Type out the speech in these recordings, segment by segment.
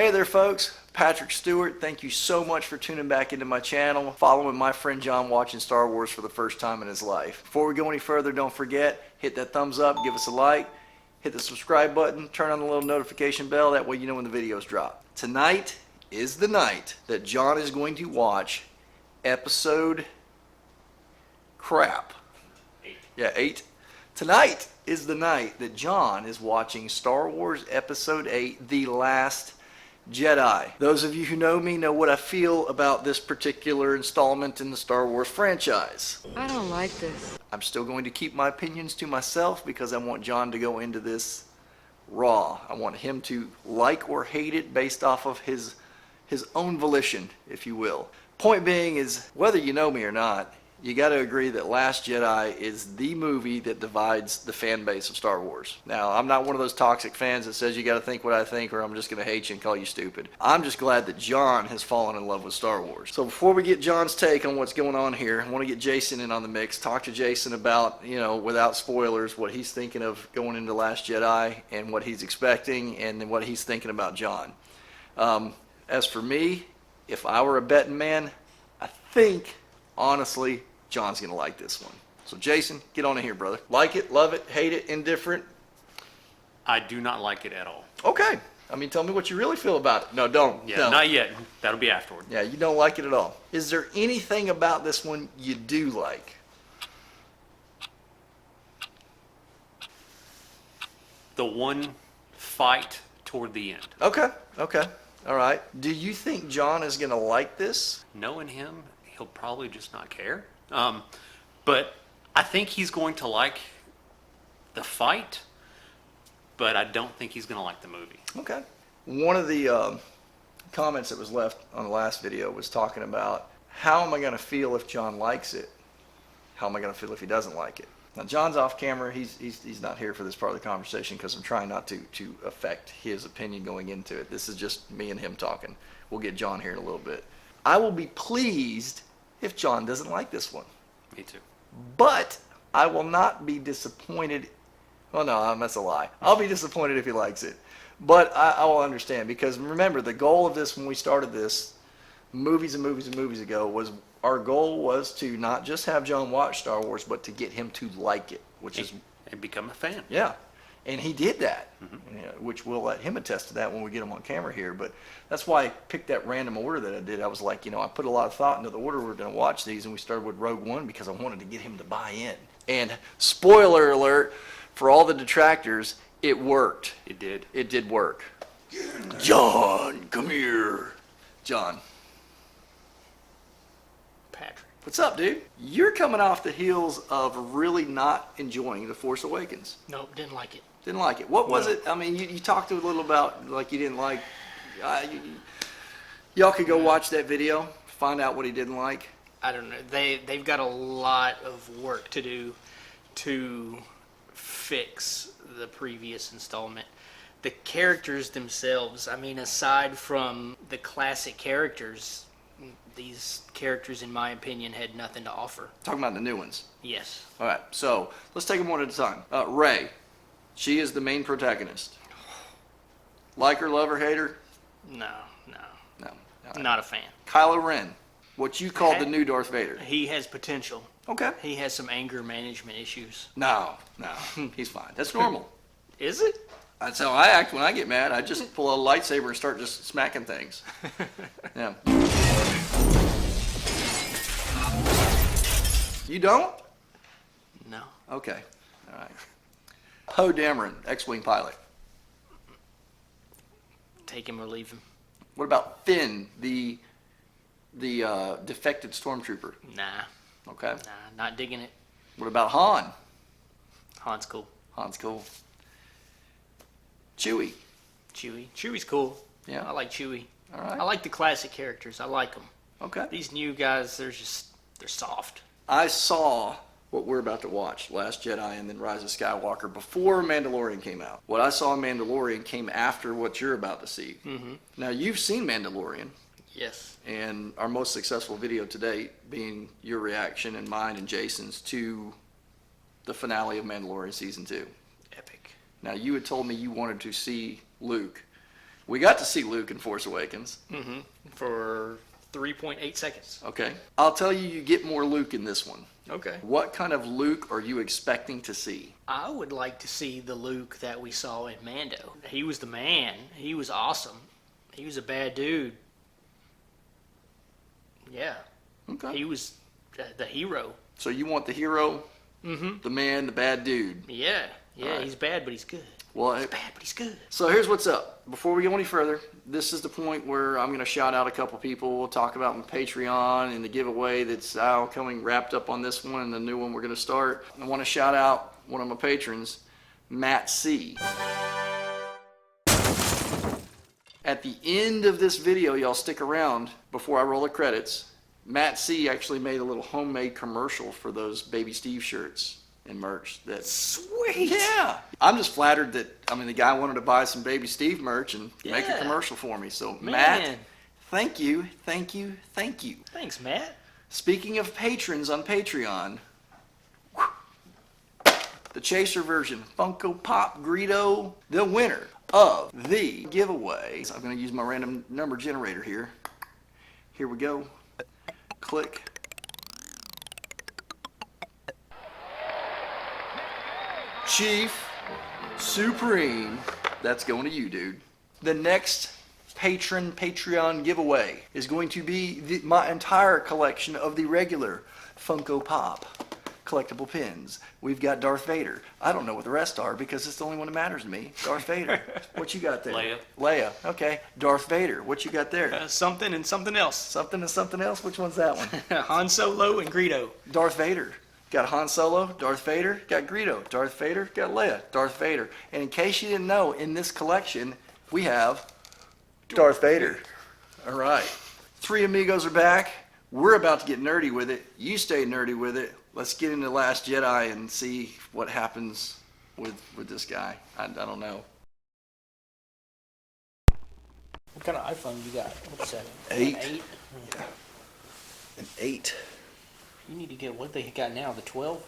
Hey there folks, Patrick Stewart. Thank you so much for tuning back into my channel, following my friend John watching Star Wars for the first time in his life. Before we go any further, don't forget, hit that thumbs up, give us a like, hit the subscribe button, turn on the little notification bell, that way you know when the videos drop. Tonight is the night that John is going to watch episode crap. 8. Yeah, 8. Tonight is the night that John is watching Star Wars Episode 8, The Last Jedi. Those of you who know me know what I feel about this particular installment in the Star Wars franchise. I don't like this. I'm still going to keep my opinions to myself because I want John to go into this raw. I want him to like or hate it based off of his own volition, if you will. Point being is, whether you know me or not, you got to agree that Last Jedi is the movie that divides the fan base of Star Wars. Now, I'm not one of those toxic fans that says you got to think what I think or I'm just going to hate you and call you stupid. I'm just glad that John has fallen in love with Star Wars. So before we get John's take on what's going on here, I want to get Jason in on the mix, talk to Jason about, without spoilers, what he's thinking of going into Last Jedi and what he's expecting and then what he's thinking about John. As for me, if I were a betting man, I think, honestly, John's going to like this one. So Jason, get on in here, brother. Like it, love it, hate it, indifferent? I do not like it at all. Okay. I mean, tell me what you really feel about it. No, don't. Yeah, no. not yet. That'll be afterward. Yeah, you don't like it at all. Is there anything about this one you do like? The one fight toward the end. Okay. All right. Do you think John is going to like this? Knowing him, he'll probably just not care. But I think he's going to like the fight, but I don't think he's going to like the movie. Okay. One of the comments that was left on the last video was talking about, how am I going to feel if John likes it? How am I going to feel if he doesn't like it? Now, John's off camera. He's not here for this part of the conversation because I'm trying not to affect his opinion going into it. This is just me and him talking. We'll get John here in a little bit. I will be pleased if John doesn't like this one. Me too. But I will not be disappointed. Well, no, that's a lie. I'll be disappointed if he likes it. But I will understand, because remember, the goal of this when we started this movies and movies and movies ago was, our goal was to not just have John watch Star Wars, but to get him to like it, which is... And become a fan. Yeah. And he did that, which we'll let him attest to that when we get him on camera here. But that's why I picked that random order that I did. I was like, I put a lot of thought into the order we're going to watch these, and we started with Rogue One because I wanted to get him to buy in. And spoiler alert, for all the detractors, it worked. It did. It did work. John, come here. John. Patrick. What's up, dude? You're coming off the heels of really not enjoying The Force Awakens. Nope, didn't like it. Didn't like it. What was it? I mean, you talked a little about, like, you didn't like... y'all could go watch that video, find out what he didn't like. I don't know. They've got a lot of work to do to fix the previous installment. The characters themselves, I mean, aside from the classic characters, these characters, in my opinion, had nothing to offer. Talking about the new ones. Yes. All right, so let's take them one at a time. Rey, she is the main protagonist. Like her, love her, hate her? No. No. All right. Not a fan. Kylo Ren, what you call the new Darth Vader. He has potential. Okay. He has some anger management issues. No, he's fine. That's normal. Is it? That's how I act when I get mad. I just pull a lightsaber and start just smacking things. Yeah. You don't? No. Okay. All right. Poe Dameron, X-Wing pilot. Take him or leave him. What about Finn, the defected stormtrooper? Nah. Okay. Nah, not digging it. What about Han? Han's cool. Han's cool. Chewie. Chewie's cool. Yeah. I like Chewie. All right. I like the classic characters. I like them. Okay. These new guys, they're soft. I saw what we're about to watch, Last Jedi and then Rise of Skywalker, before Mandalorian came out. What I saw in Mandalorian came after what you're about to see. Mm-hmm. Now, you've seen Mandalorian. Yes. And our most successful video to date being your reaction and mine and Jason's to the finale of Mandalorian Season 2. Epic. Now, you had told me you wanted to see Luke We got to see Luke in Force Awakens. For 3.8 seconds. Okay. I'll tell you, you get more Luke in this one. Okay. What kind of Luke are you expecting to see? I would like to see the Luke that we saw in Mando. He was the man. He was awesome. He was a bad dude. Yeah. Okay. He was the hero. So you want the hero, the man, the bad dude. Yeah. Yeah, All right. he's bad, but he's good. Well, He's bad, but he's good. so here's what's up. Before we go any further, this is the point where I'm going to shout out a couple people. We'll talk about my Patreon and the giveaway that's coming wrapped up on this one and the new one we're going to start. I want to shout out one of my patrons, Matt C. At the end of this video, y'all stick around before I roll the credits. Matt C actually made a little homemade commercial for those Baby Steve shirts and merch. Sweet. Yeah. I'm just flattered that, the guy wanted to buy some Baby Steve merch and make a Yeah. commercial for me. So, Man. Matt, thank you, thank you, thank you. Thanks, Matt. Speaking of patrons on Patreon, the Chaser version, Funko Pop Greedo, the winner of the giveaway. I'm going to use my random number generator here. Here we go. Click. Chief Supreme, that's going to you, dude. The next Patreon giveaway is going to be my entire collection of the regular Funko Pop collectible pins. We've got Darth Vader. I don't know what the rest are because it's the only one that matters to me. Darth Vader. What you got there? Leia. Leia. Okay. Darth Vader. What you got there? Something and something else. Something and something else. Which one's that one? Han Solo and Greedo. Darth Vader. Got Han Solo, Darth Vader, got Greedo, Darth Vader, got Leia, Darth Vader. And in case you didn't know, in this collection, we have Darth Vader. All right. Three amigos are back. We're about to get nerdy with it. You stay nerdy with it. Let's get into Last Jedi and see what happens with this guy. I don't know. What kind of iPhone you got? What's that? 8. 8? An 8. You need to get what they got now, the 12?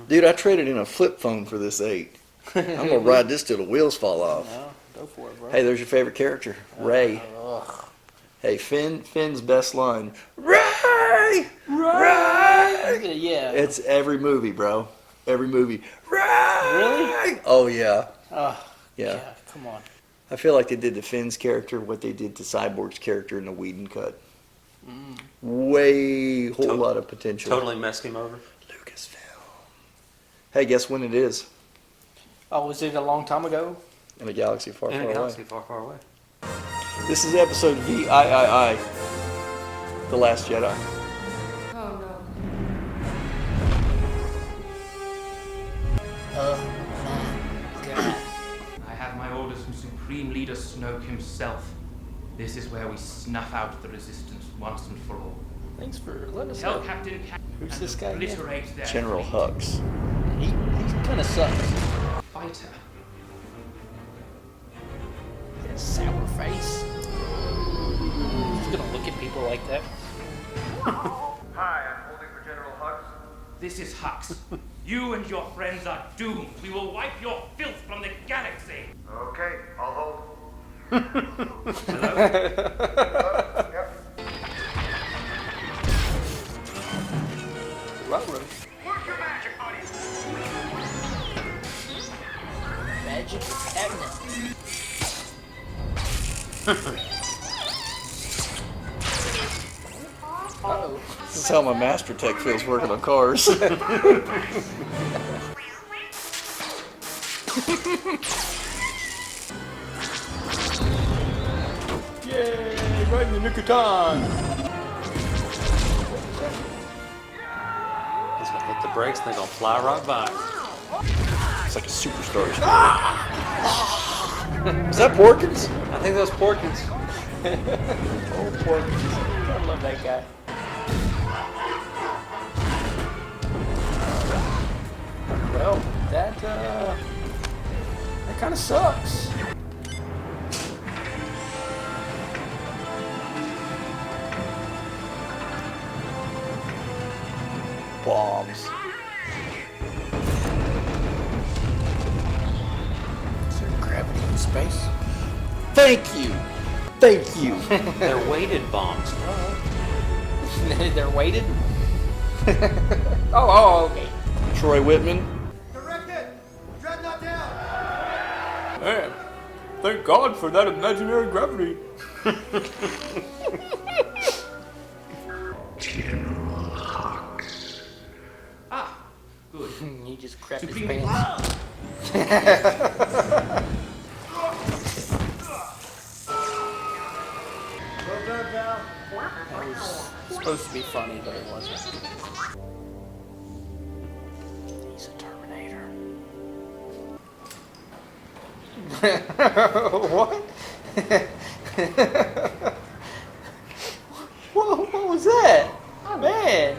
Dude, I traded in a flip phone for this 8. I'm going to ride this till the wheels fall off. No, go for it, bro. Hey, there's your favorite character, Ray. Ugh. Hey, Finn's best line, Ray! Ray! Yeah. It's every movie, bro. Every movie. Ray! Really? Oh, yeah. Oh, Yeah. yeah, come on. I feel like they did to Finn's character what they did to Cyborg's character in the Whedon cut. Whole lot of potential. Totally messed him over. Lucasfilm. Hey, guess when it is? Oh, was it a long time ago? In a galaxy far, In far a away. galaxy far, far away. This is episode VIII, The Last Jedi. Oh no. God. I have my orders from Supreme Leader Snoke himself. This is where we snuff out the resistance once and for all. Thanks for letting us Tell know. Captain Who's and this guy again? obliterate their General fleet. Hux. He kind of sucks. Fighter. That sour face. He's gonna look at people like that. Hi, I'm holding for General Hux. This is Hux. You and your friends are doomed. We will wipe your filth from the galaxy. Okay, I'll hold. Hello? Yep. Ruh-roh. Work your magic, buddy. Magic cabinet. Uh-oh. This is how my Master Tech feels working on cars. Yay! Right in the nick of time. He's gonna hit the brakes and they're gonna fly right by. It's like a superstar. Is that Porkins? I think those Porkins. Oh, poor. I love that guy. Well, that kind of sucks. Bombs. Is there gravity in space? Boom! Thank you. Thank you. They're weighted bombs. They're weighted. Oh, okay. Troy Whitman. Direct it! Dreadnought down! Man, thank God for that imaginary gravity. Ah, good. He just crapped his Supreme pants. Well done, pal. That was supposed to be funny, but it wasn't. He's a Terminator. What? What was that? Man!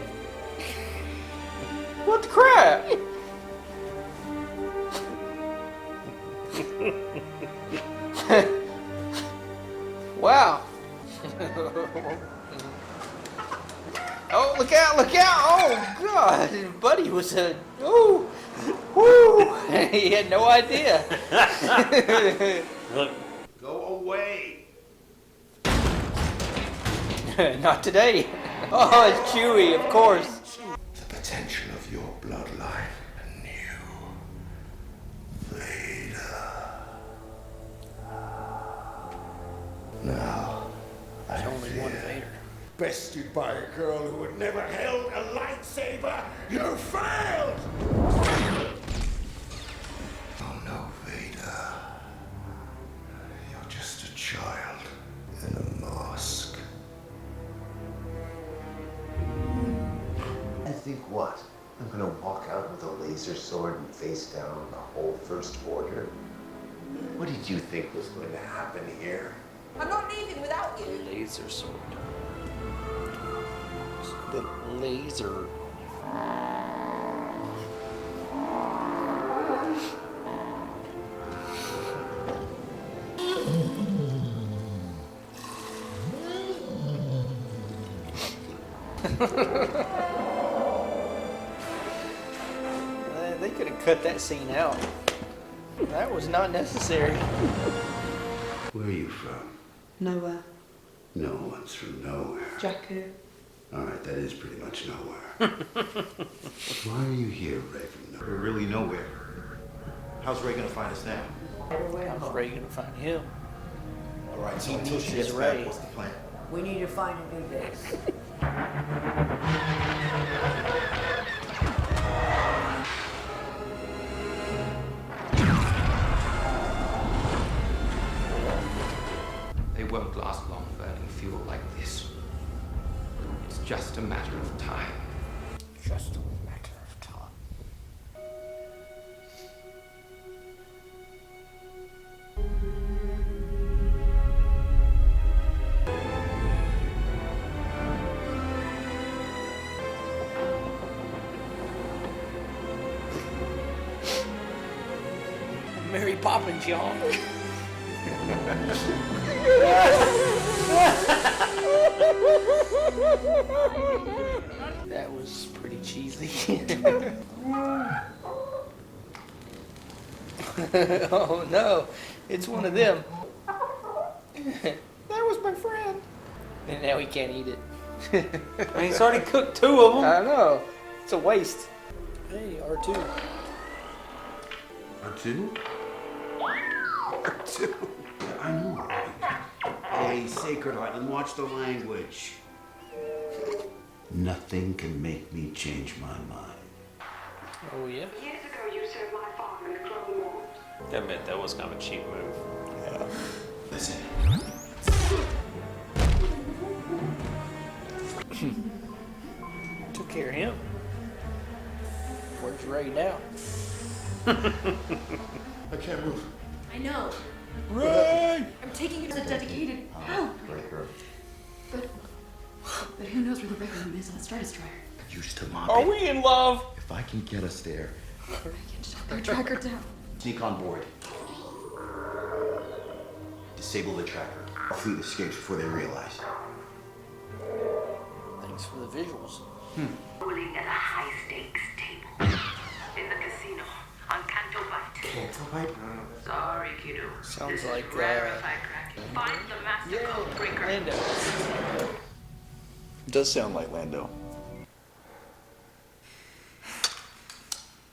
What the crap? Wow. Oh, look out, look out! Oh, God! Buddy was a... Ooh! Woo! He had no idea. Look, Go away! Not today. Oh, it's Chewie, of course. The potential of your bloodline anew. Vader. Now, There's only one Vader. bested by a girl who had never held a lightsaber, you failed! Oh no, Vader. You're just a child in a mask. And think what? I'm gonna walk out with a laser sword and face down the whole First Order? What did you think was going to happen here? I'm not leaving without you. Laser sword. The laser. They could have cut that scene out. That was not necessary. Where are you from? Nowhere. No one's from nowhere. Jakku. All right, that is pretty much nowhere. Why are you here, Raven? We're really nowhere. How's Ray gonna find us now? How's Ray gonna find him? All right, so He until she needs gets Ray. back, what's the plan? We need to find a new base. They won't last long burning fuel like this. It's just a matter of time. Just a matter of time. Mary Poppins, y'all. That was pretty cheesy. Oh no, it's one of them. That was my friend. And now he can't eat it. he's already cooked 2 of them. I know. It's a waste. Hey, R2. R2? R2? I know. Hey, Sacred Island, watch the language. Nothing can make me change my mind. Oh yeah. Years ago, you served my father in the Clone Wars. I admit that was kind of a cheap move. Listen. Took care of him. Where's Ray now? I can't move. I know. Ray! I'm taking you to the dedicated. Oh. But who knows where the Red Room is on the Star Destroyer? You still on Are it. we in love? If I can get us there. I can't shut their tracker down. Sneak on board. Disable the tracker. Our fleet escapes before they realize. Thanks for the visuals. Bowling at a high-stakes table. In the casino. On Canto Bight. Canto Bight? Sorry, kiddo. Sounds This is like, rarefied crack. Find the master code breaker. Lando. It does sound like Lando.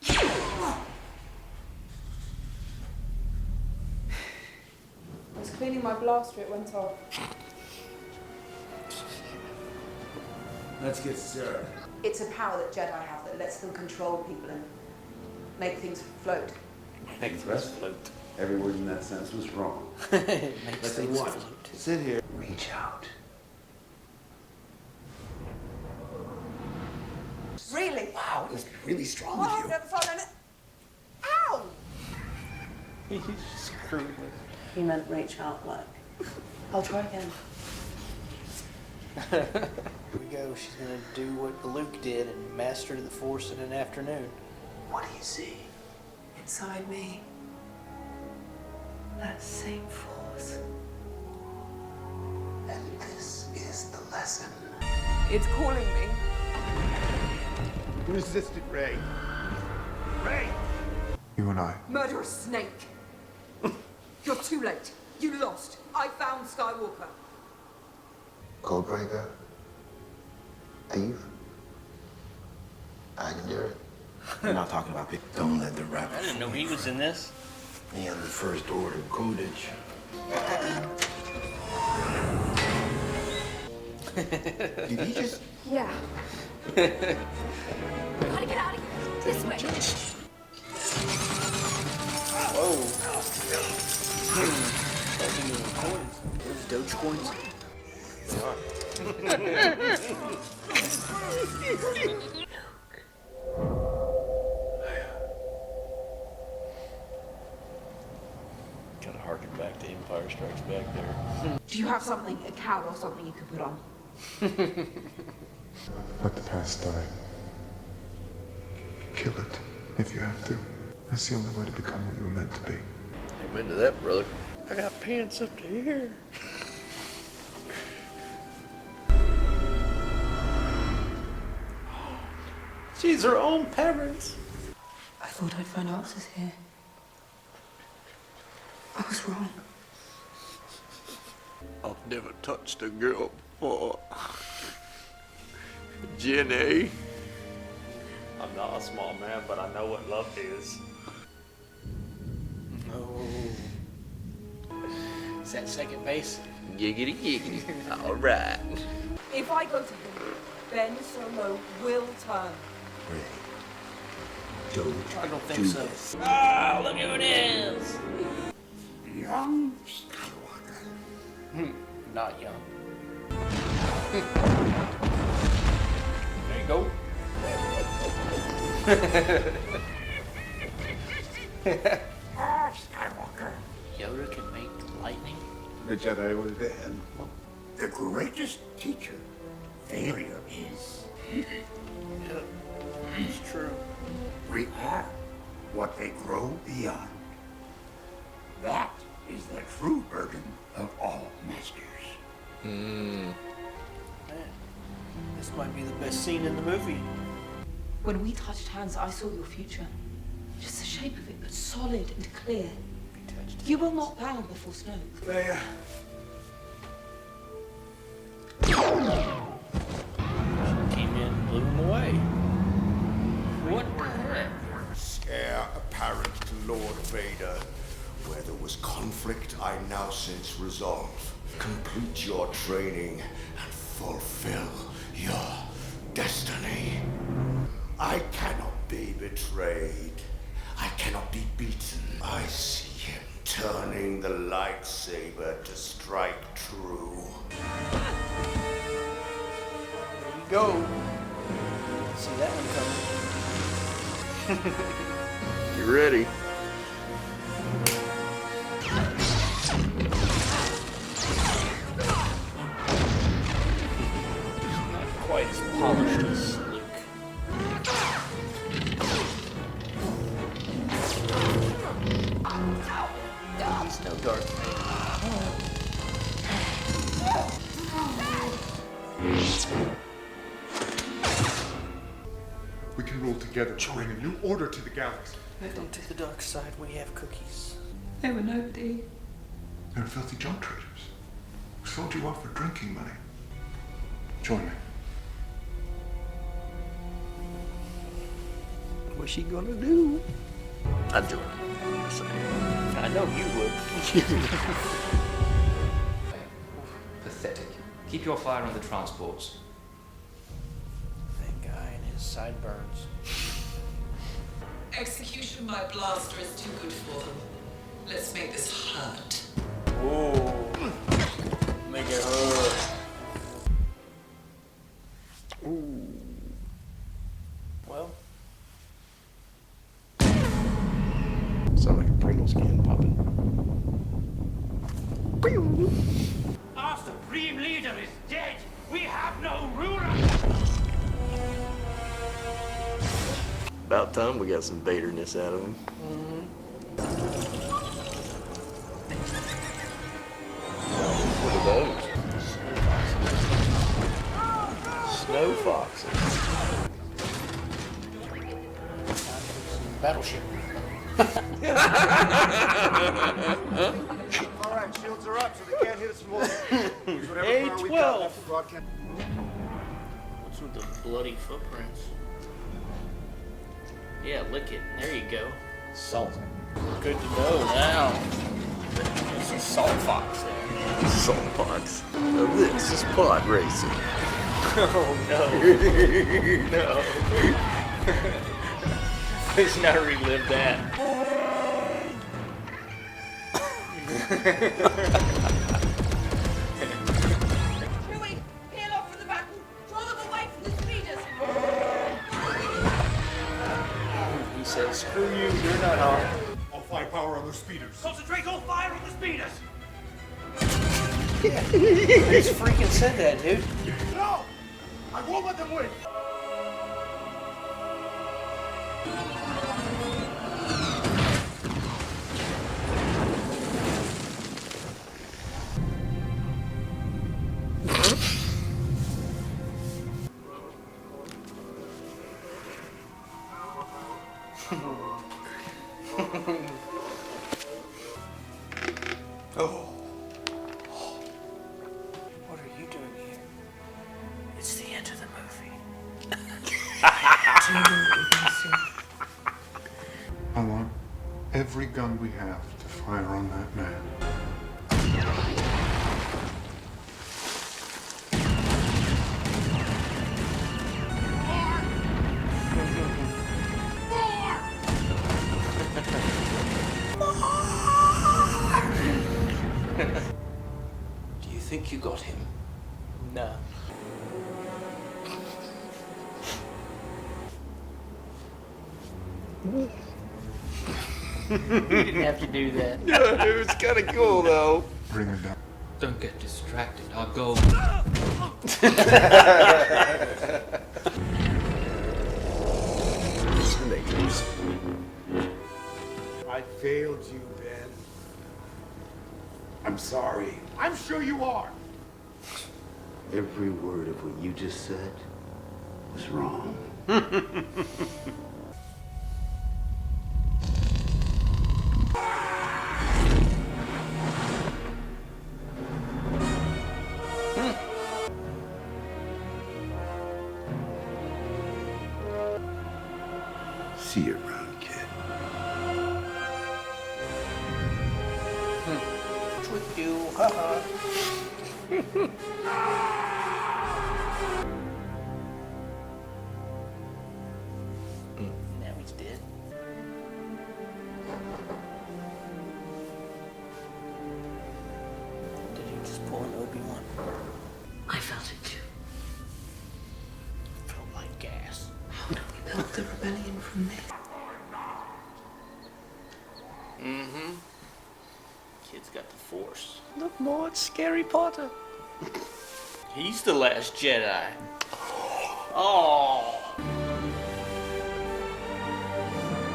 I was cleaning my blaster, it went off. Let's get started. It's a power that Jedi have that lets them control people and make things float. Makes us float. Every word in that sentence was wrong. It makes Lesson things one. float. Sit here. Reach out. Really? Wow, this is really strong Oh, of I've you. never found any. Ow! He's screwed with He meant reach out like. I'll try again. Here we go. She's gonna do what Luke did and master the Force in an afternoon. What do you see? Inside me. That same force. And this is the lesson. It's calling me. Resisted Ray. Ray! You and I. Murderous snake. You're too late. You lost. I found Skywalker. Codebreaker. Thief. I can do it. We're not talking about people. Don't let the rap. I didn't know he was in this. Me on the first order codage. Did he just... Yeah. Gotta get out of here. This way. Whoa. Coins. Those Dogecoins. Kind of harken back to Empire Strikes Back there. Do you have something, a cowl or something you could put on? Let the past die. Kill it if you have to. That's the only way to become what you were meant to be. Amen to that, brother. I got pants up to here. She's her own parents. I thought I'd find answers here. I was wrong. I've never touched a girl before. Jenny. I'm not a small man, but I know what love is. Oh. Is that second base? Giggity giggity. All right. If I go to him, Ben Solo will turn. Ray. Don't I don't think do so. this. Ah, look who it is! Young Skywalker. Not young. There you go. Skywalker. Yoda can make lightning. The Jedi were then. The greatest teacher failure is. It's true. We are what they grow beyond. That is the true burden of all masters. Man, this might be the best scene in the movie. When we touched hands, I saw your future. Just the shape of it, but solid and clear. You will not bow before Snoke. Leia. Came in, blew him away. What the heck? Scare apparent to Lord Vader. Where there was conflict, I now sense resolve. Complete your training and fulfill your destiny. I cannot be betrayed. I cannot be beaten. I see him turning the lightsaber to strike true. There you go. See that one coming. You ready? Not quite as polished as Luke. He's no Darth We can rule together to bring a new order to the galaxy. Vader. To the dark side, we have cookies. They were nobody. They're filthy junk traders. We sold you off for drinking money. Join me. What's she gonna do? I'd join her. Just saying. I know you would. Pathetic. Keep your fire on the transports. That guy and his sideburns. Execution by blaster is too good for them. Let's make this hurt. Ooh. Make it hurt. Ooh. Well. Sound like a Pringles can popping. Our supreme leader is dead. We have no ruler. About time we got some Vaderness out of him. What are those? Snow foxes. Battleship. Alright, shields are up so they can't hit us from all. Use whatever fire we've got A12. left to broadcast. What's with the bloody footprints? Yeah, lick it. There you go. Salt. Good to know now. It's a salt fox there. Salt fox. Now this is pod racing. Oh no. No. Let's not relive that. Chewie, peel off from the battle. Draw them away from the speeders. He says, screw you, you're not hard. All firepower on those speeders. Concentrate all fire on the speeders. He just freaking said that, dude. No! I won't let them win! Oh. What are you doing here? It's the end of the movie. I want every gun we have to fire on that man. Do you think you got him? No. You didn't have to do that. No, dude, it's kind of cool though. Bring it down. Don't get distracted. Our goal. Snakes. I failed you, Ben. I'm sorry. I'm sure you are. Every word of what you just said was wrong. See you around, kid. With you, haha. Now he's dead. Did he just pull an Obi-Wan? I felt it too. Felt like gas. How do we build the rebellion from this? Mm-hmm. Kid's got the Force. Look more at Scary Potter. He's the Last Jedi. Oh.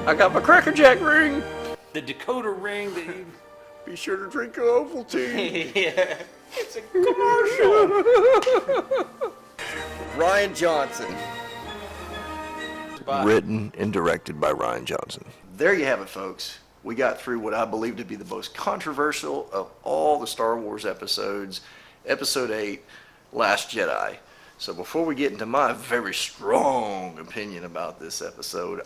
I got my Cracker Jack ring. The Dakota ring that you... Be sure to drink your Ovaltine. Yeah. It's a commercial. Ryan Johnson. Bye. Written and directed by Ryan Johnson. There you have it, folks. we got through what I believe to be the most controversial of all the Star Wars episodes, Episode 8, Last Jedi. So before we get into my very strong opinion about this episode,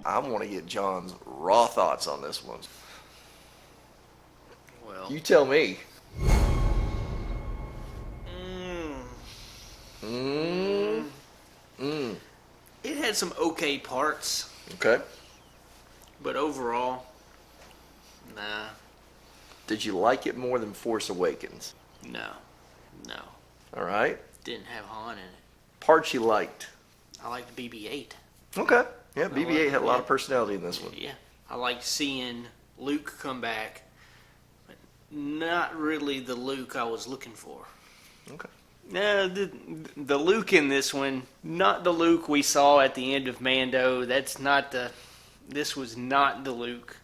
I want to get John's raw thoughts on this one. Well, You tell me. It had some okay parts, Okay. but overall, nah, Did you like it more than Force Awakens? no. All right. Didn't have Han in it. Parts you liked? I liked BB-8. Okay. Yeah, I BB-8 like- had a lot yeah. of personality in this one. Yeah, I liked seeing Luke come back, but not really the Luke I was looking for. Okay. No, the Luke in this one, not the Luke we saw at the end of Mando. This was not the Luke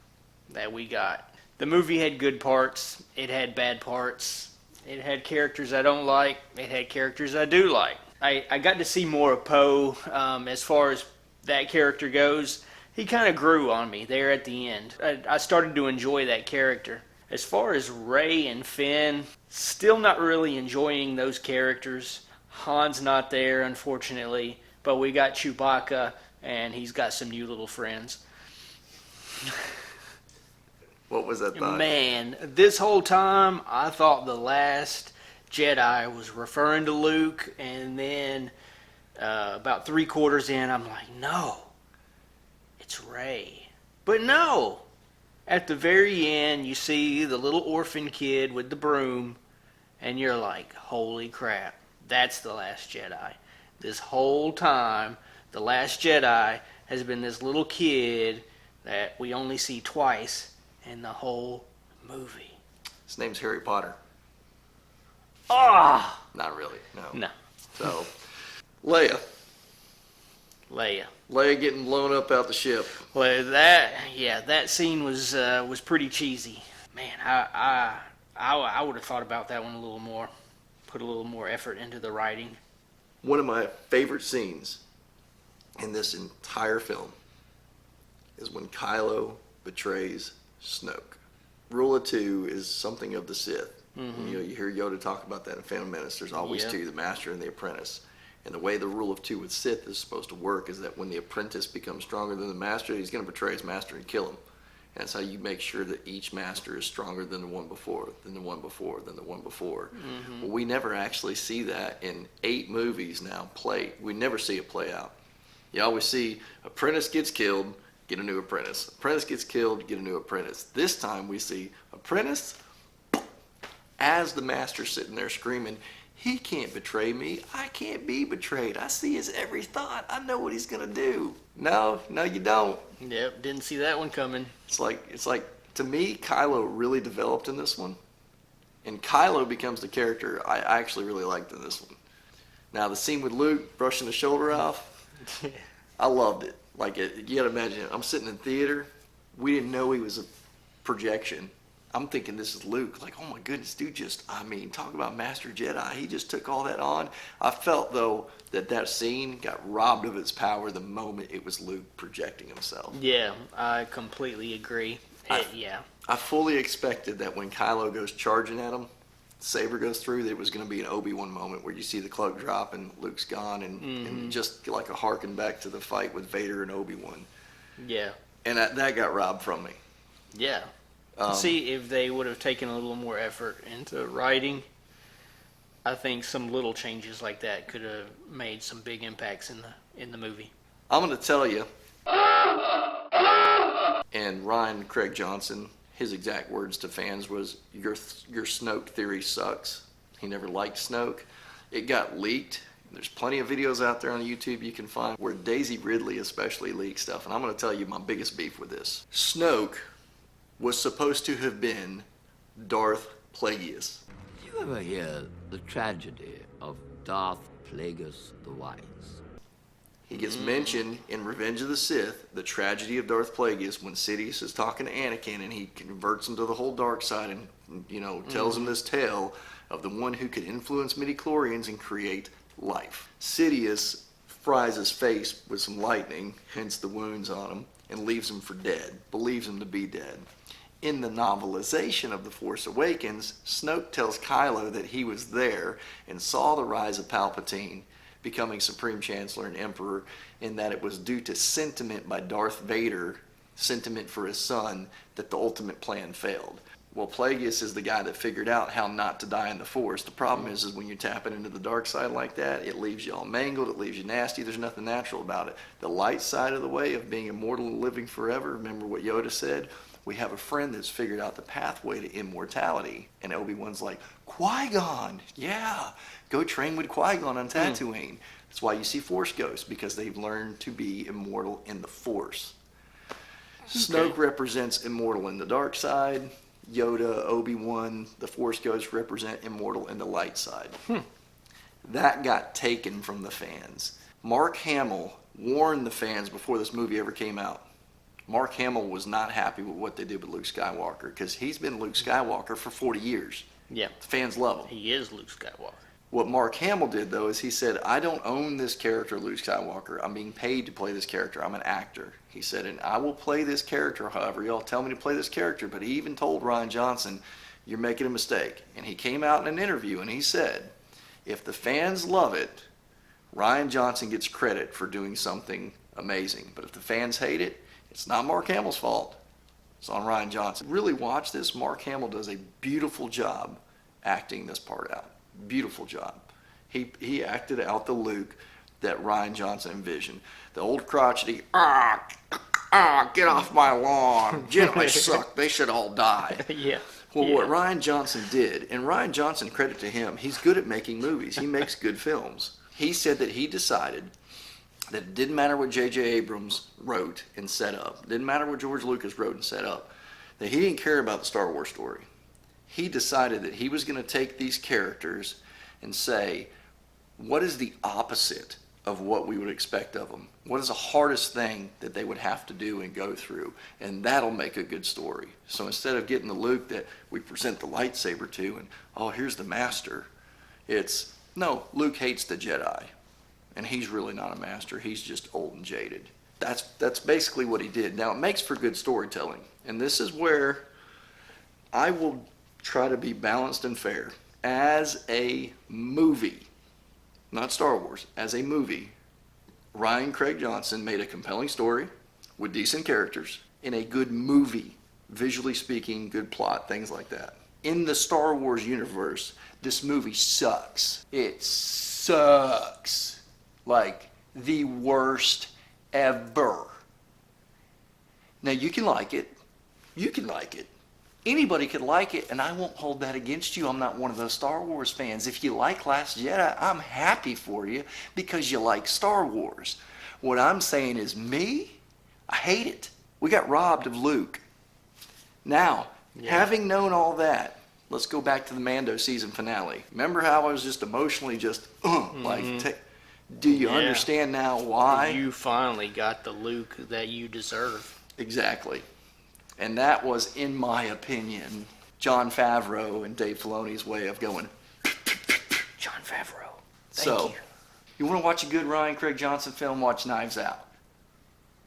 that we got. The movie had good parts. It had bad parts. It had characters I don't like. It had characters I do like. I got to see more of Poe as far as that character goes. He kind of grew on me there at the end. I started to enjoy that character. As far as Rey and Finn, still not really enjoying those characters. Han's not there, unfortunately, but we got Chewbacca, and he's got some new little friends. What was that thought? Man, this whole time, I thought The Last Jedi was referring to Luke, and then about 3/4 in, I'm like, no, it's Rey. But no! At the very end, you see the little orphan kid with the broom, and you're like, holy crap, that's The Last Jedi. This whole time, The Last Jedi has been this little kid that we only see twice in the whole movie. His name's Harry Potter. Ah! Not really, no. No. So, Leia. Leia. Leia getting blown up out the ship. Well, that scene was pretty cheesy. Man, I would have thought about that one a little more. Put a little more effort into the writing. One of my favorite scenes in this entire film is when Kylo betrays Snoke. Rule of two is something of the Sith. Mhm. You know, you hear Yoda talk about that in Phantom Menace. There's always Yeah. two, the master and the apprentice. And the way the rule of two with Sith is supposed to work is that when the apprentice becomes stronger than the master, he's going to betray his master and kill him. And that's how you make sure that each master is stronger than the one before, than the one before, than the one before. Mhm. Well, we never actually see that in 8 movies now play. We never see it play out. You always see apprentice gets killed, get a new apprentice. Apprentice gets killed, get a new apprentice. This time we see apprentice as the master sitting there screaming, he can't betray me. I can't be betrayed. I see his every thought. I know what he's going to do. No, you don't. Yep, didn't see that one coming. It's like to me, Kylo really developed in this one. And Kylo becomes the character I actually really liked in this one. Now, the scene with Luke brushing the shoulder off, I loved it. You gotta imagine it. I'm sitting in theater. We didn't know he was a projection. I'm thinking this is Luke. Like, oh my goodness, dude talk about Master Jedi. He just took all that on. I felt, though, that scene got robbed of its power the moment it was Luke projecting himself. Yeah, I completely agree. Yeah. I fully expected that when Kylo goes charging at him, saber goes through, that it was going to be an Obi-Wan moment where you see the cloak drop and Luke's gone and just like a harken back to the fight with Vader and Obi-Wan. Yeah. And that got robbed from me. Yeah. See, if they would have taken a little more effort into writing, I think some little changes like that could have made some big impacts in the movie. I'm going to tell you, and Ryan Craig Johnson, his exact words to fans was, your Snoke theory sucks. He never liked Snoke. It got leaked. There's plenty of videos out there on YouTube you can find where Daisy Ridley especially leaked stuff. And I'm going to tell you my biggest beef with this. Snoke was supposed to have been Darth Plagueis. Did you ever hear the tragedy of Darth Plagueis the Wise? He gets mentioned in Revenge of the Sith, the tragedy of Darth Plagueis, when Sidious is talking to Anakin and he converts him to the whole dark side and, tells him this tale of the one who could influence midichlorians and create life. Sidious fries his face with some lightning, hence the wounds on him. and leaves him for dead, believes him to be dead. In the novelization of The Force Awakens, Snoke tells Kylo that he was there and saw the rise of Palpatine becoming Supreme Chancellor and Emperor, and that it was due to sentiment by Darth Vader, sentiment for his son, that the ultimate plan failed. Well, Plagueis is the guy that figured out how not to die in the Force. The problem is when you're tapping into the dark side like that, it leaves you all mangled, it leaves you nasty, there's nothing natural about it. The light side of the way of being immortal and living forever, remember what Yoda said? We have a friend that's figured out the pathway to immortality. And Obi-Wan's like, Qui-Gon, yeah, go train with Qui-Gon on Tatooine. That's why you see Force ghosts, because they've learned to be immortal in the Force. Snoke represents immortal in the dark side. Yoda, Obi-Wan, the Force ghosts represent immortal in the light side. That got taken from the fans. Mark Hamill warned the fans before this movie ever came out. Mark Hamill was not happy with what they did with Luke Skywalker, because he's been Luke Skywalker for 40 years. Yeah. The fans love him. He is Luke Skywalker. What Mark Hamill did, though, is he said, I don't own this character, Luke Skywalker. I'm being paid to play this character. I'm an actor. He said, and I will play this character however y'all tell me to play this character. But he even told Rian Johnson, you're making a mistake. And he came out in an interview and he said, if the fans love it, Rian Johnson gets credit for doing something amazing. But if the fans hate it, it's not Mark Hamill's fault. It's on Rian Johnson. Really watch this. Mark Hamill does a beautiful job acting this part out. Beautiful job. He acted out the Luke that Rian Johnson envisioned. The old crotchety, get off my lawn. Jedi suck. They should all die. Yeah. Well, what Rian Johnson did, and Rian Johnson, credit to him, he's good at making movies. He makes good films. He said that he decided that it didn't matter what J.J. Abrams wrote and set up. It didn't matter what George Lucas wrote and set up. That he didn't care about the Star Wars story. He decided that he was going to take these characters and say, what is the opposite of what we would expect of them? What is the hardest thing that they would have to do and go through? And that'll make a good story. So instead of getting the Luke that we present the lightsaber to and, oh, here's the master, it's, no, Luke hates the Jedi. And he's really not a master. He's just old and jaded. That's basically what he did. Now, it makes for good storytelling. And this is where I will try to be balanced and fair. As a movie, not Star Wars, as a movie, Ryan Craig Johnson made a compelling story with decent characters in a good movie, visually speaking, good plot, things like that. In the Star Wars universe, this movie sucks. It sucks. Like the worst ever. Now, you can like it. You can like it. Anybody could like it, and I won't hold that against you. I'm not one of those Star Wars fans. If you like Last Jedi, I'm happy for you because you like Star Wars. What I'm saying is me, I hate it. We got robbed of Luke. Now, having known all that, let's go back to the Mando season finale. Remember how I was just emotionally just, do you understand now why? You finally got the Luke that you deserve. Exactly. And that was, in my opinion, Jon Favreau and Dave Filoni's way of going, Jon Favreau. Thank you want to watch a good Ryan Craig Johnson film, watch Knives Out.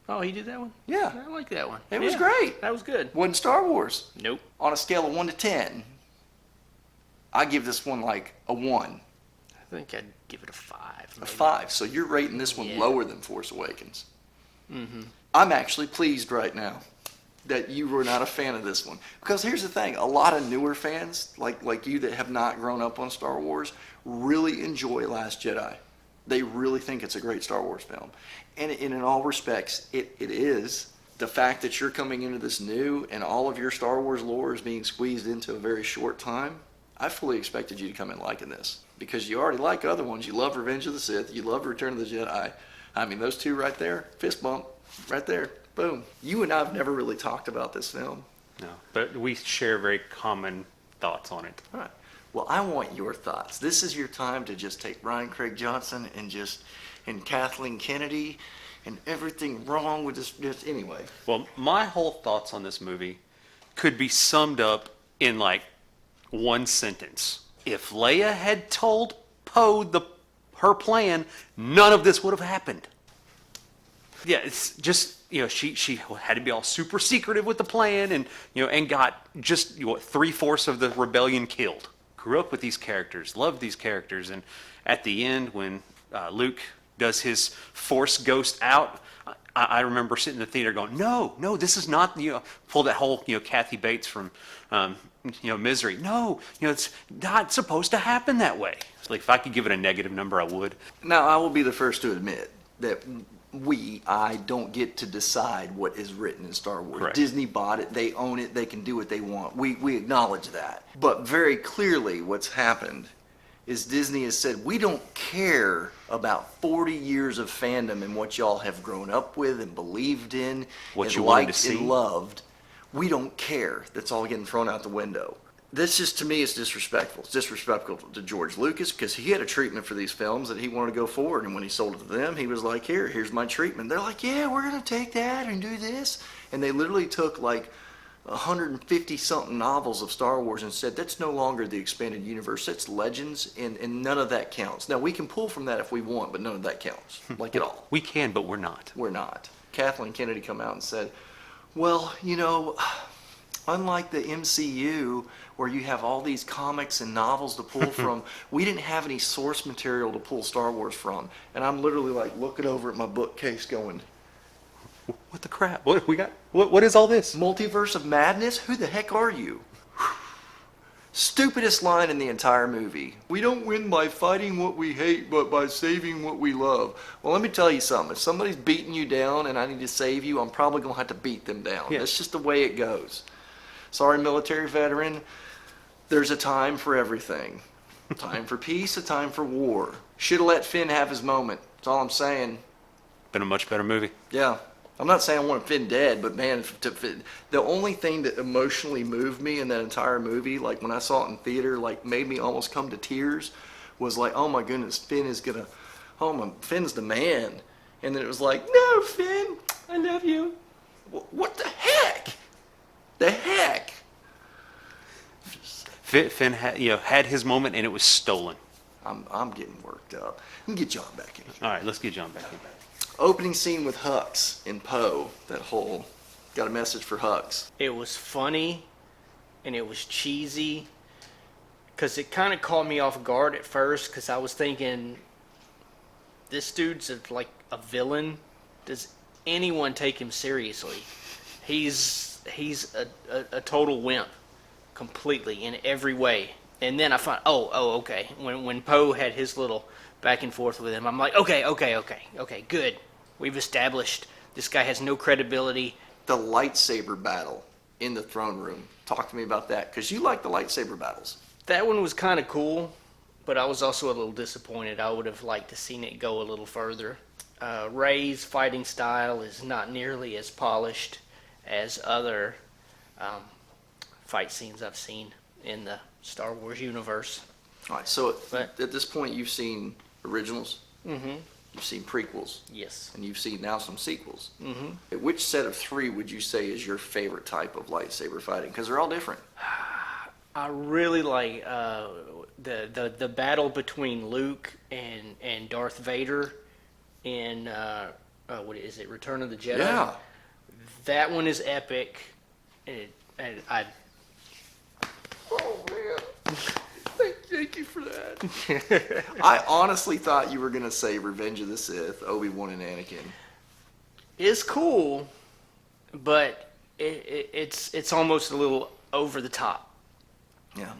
Oh, he did that one? Yeah. I like that one. It was great. That was good. Wasn't Star Wars. Nope. On a scale of 1 to 10, I give this one like a 1. I think I'd give it a 5. Maybe. A 5. So you're rating this one lower than Force Awakens. Mm-hmm. I'm actually pleased right now that you were not a fan of this one. Because here's the thing, a lot of newer fans, like you that have not grown up on Star Wars, really enjoy Last Jedi. They really think it's a great Star Wars film. And in all respects, it is. The fact that you're coming into this new and all of your Star Wars lore is being squeezed into a very short time, I fully expected you to come in liking this. Because you already like other ones. You love Revenge of the Sith. You love Return of the Jedi. I mean, those two right there, fist bump, right there. Boom. You and I have never really talked about this film. No, but we share very common thoughts on it. All right. Well, I want your thoughts. This is your time to just take Ryan Craig Johnson and Kathleen Kennedy and everything wrong with this. Just anyway. Well, my whole thoughts on this movie could be summed up in like one sentence. If Leia had told Poe her plan, none of this would have happened. Yeah, it's just, she had to be all super secretive with the plan, and and got just 3/4 of the rebellion killed. Grew up with these characters, loved these characters, and at the end when Luke does his Force ghost out, I remember sitting in the theater going, no, this is not, pull that whole, Kathy Bates from, Misery. No, it's not supposed to happen that way. Like, if I could give it a negative number, I would. Now, I will be the first to admit that I don't get to decide what is written in Star Wars. Correct. Disney bought it, they own it, they can do what they want. We acknowledge that. But very clearly what's happened is Disney has said, we don't care about 40 years of fandom and what y'all have grown up with and believed in, What and you wanted to liked see. and loved. We don't care. That's all getting thrown out the window. This just, to me, is disrespectful. It's disrespectful to George Lucas because he had a treatment for these films that he wanted to go forward. And when he sold it to them, he was like, here's my treatment. They're like, yeah, we're going to take that and do this. And they literally took like 150-something novels of Star Wars and said, that's no longer the expanded universe. That's Legends, and none of that counts. Now, we can pull from that if we want, but none of that counts, like at all. We can, but we're not. We're not. Kathleen Kennedy come out and said, well, unlike the MCU, where you have all these comics and novels to pull from, we didn't have any source material to pull Star Wars from. And I'm literally like looking over at my bookcase going, what the crap? What we got? What is all this? Multiverse of Madness? Who the heck are you? Stupidest line in the entire movie. We don't win by fighting what we hate, but by saving what we love. Well, let me tell you something. If somebody's beating you down and I need to save you, I'm probably going to have to beat them down. Yeah. That's just the way it goes. Sorry, military veteran. There's a time for everything. A time for peace, a time for war. Should have let Finn have his moment. That's all I'm saying. Been a much better movie. Yeah. I'm not saying I want Finn dead, but man, the only thing that emotionally moved me in that entire movie, like when I saw it in theater, like made me almost come to tears, was like, oh my goodness, Finn's the man. And then it was like, no, Finn, I love you. What the heck? The heck? Finn had his moment, and it was stolen. I'm getting worked up. Let me get John back in here. All right, let's get John back in. Opening scene with Hux in Poe, that whole, got a message for Hux. It was funny, and it was cheesy, because it kind of caught me off guard at first, because I was thinking, this dude's like a villain. Does anyone take him seriously? He's a total wimp, completely, in every way. And then I find, okay. When Poe had his little back and forth with him, I'm like, okay, good. We've established this guy has no credibility. The lightsaber battle in the throne room. Talk to me about that, because you like the lightsaber battles. That one was kind of cool, but I was also a little disappointed. I would have liked to seen it go a little further. Rey's fighting style is not nearly as polished as other fight scenes I've seen in the Star Wars universe. All right, so at this point you've seen originals, Mm-hmm. you've seen prequels, Yes. and you've seen now some sequels. Mm-hmm. Which set of three would you say is your favorite type of lightsaber fighting? Because they're all different. I really like the battle between Luke and Darth Vader in what is it, Return of the Jedi? Yeah. That one is epic, and I. Oh man. Thank you for that. I honestly thought you were going to say Revenge of the Sith, Obi-Wan and Anakin. It's cool, but it's almost a little over the top. Yeah.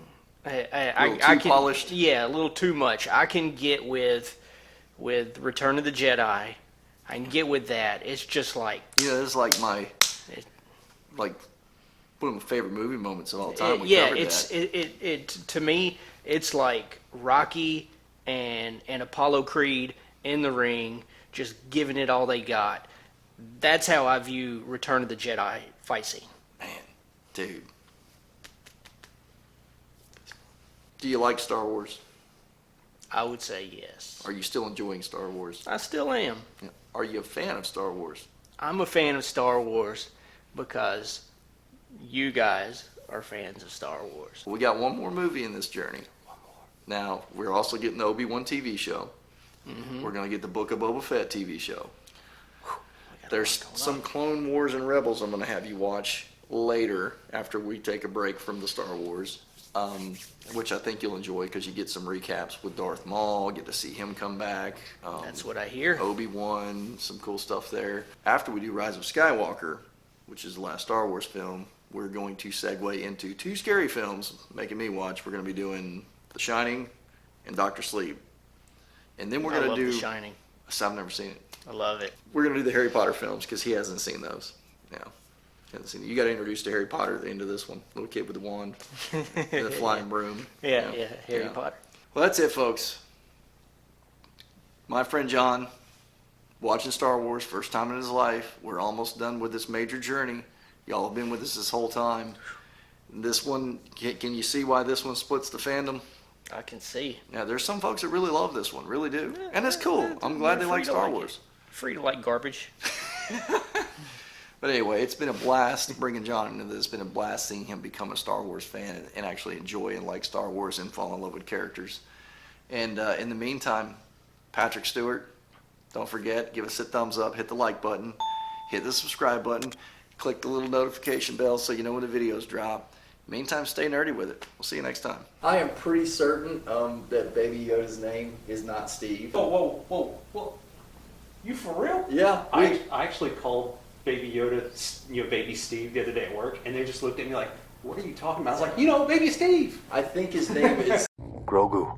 I can, polished? Yeah, a little too much. I can get with Return of the Jedi. I can get with that. It's just like... Yeah, it's like one of my favorite movie moments of all time. To me, it's like Rocky and Apollo Creed in the ring, just giving it all they got. That's how I view Return of the Jedi fight scene. Man, dude. Do you like Star Wars? I would say yes. Are you still enjoying Star Wars? I still am. Yeah. Are you a fan of Star Wars? I'm a fan of Star Wars because you guys are fans of Star Wars. We got one more movie in this journey. One more. Now, we're also getting the Obi-Wan TV show. Mm-hmm. We're going to get the Book of Boba Fett TV show. There's some Clone Wars and Rebels I'm going to have you watch later after we take a break from the Star Wars, which I think you'll enjoy because you get some recaps with Darth Maul, get to see him come back. That's what I hear. Obi-Wan, some cool stuff there. After we do Rise of Skywalker, which is the last Star Wars film, we're going to segue into 2 scary films, making me watch. We're going to be doing The Shining and Doctor Sleep. And then we're going to do... The Shining. I've never seen it. I love it. We're going to do the Harry Potter films because he hasn't seen those. Yeah. Hasn't seen it. You got introduced to Harry Potter at the end of this one. Little kid with the wand and the flying broom. Yeah, Harry Potter. Well, that's it, folks. My friend John, watching Star Wars, first time in his life. We're almost done with this major journey. Y'all have been with us this whole time. This one, can you see why this one splits the fandom? I can see. Yeah, there's some folks that really love this one, really do. And that's cool. I'm glad they like Star Wars. Free to like garbage. But anyway, it's been a blast bringing John into this. It's been a blast seeing him become a Star Wars fan and actually enjoy and like Star Wars and fall in love with characters. And in the meantime, Patrick Stewart, don't forget, give us a thumbs up, hit the like button, hit the subscribe button, click the little notification bell so you know when the videos drop. Meantime, stay nerdy with it. We'll see you next time. I am pretty certain that Baby Yoda's name is not Steve. Whoa. You for real? Yeah. I actually called Baby Yoda, Baby Steve the other day at work, and they just looked at me like, what are you talking about? I was like, Baby Steve. I think his name is... Grogu.